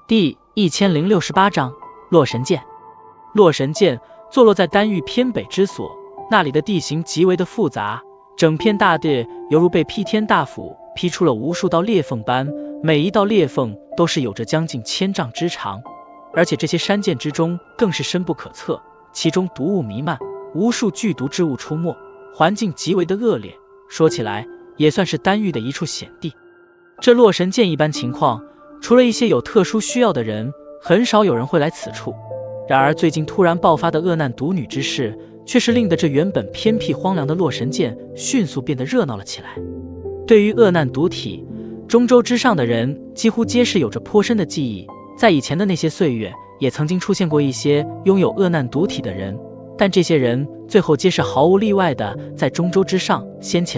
第1068章洛神剑。洛神剑坐落在丹域偏北之所，那里的地形极为的复杂，整片大地犹如被劈天大斧劈出了无数道裂缝般，每一道裂缝都是有着将近1000丈之长，而且这些山涧之中更是深不可测，其中毒雾弥漫，无数剧毒之物出没，环境极为的恶劣，说起来也算是丹域的一处险地。这洛神剑一般情况，除了一些有特殊需要的人，很少有人会来此处。然而最近突然爆发的恶难毒女之事，却是令得这原本偏僻荒凉的洛神剑迅速变得热闹了起来。对于恶难毒体，中州之上的人几乎皆是有着颇深的记忆，在以前的那些岁月，也曾经出现过一些拥有恶难毒体的人，但这些人最后皆是毫无例外的在中州之上掀起了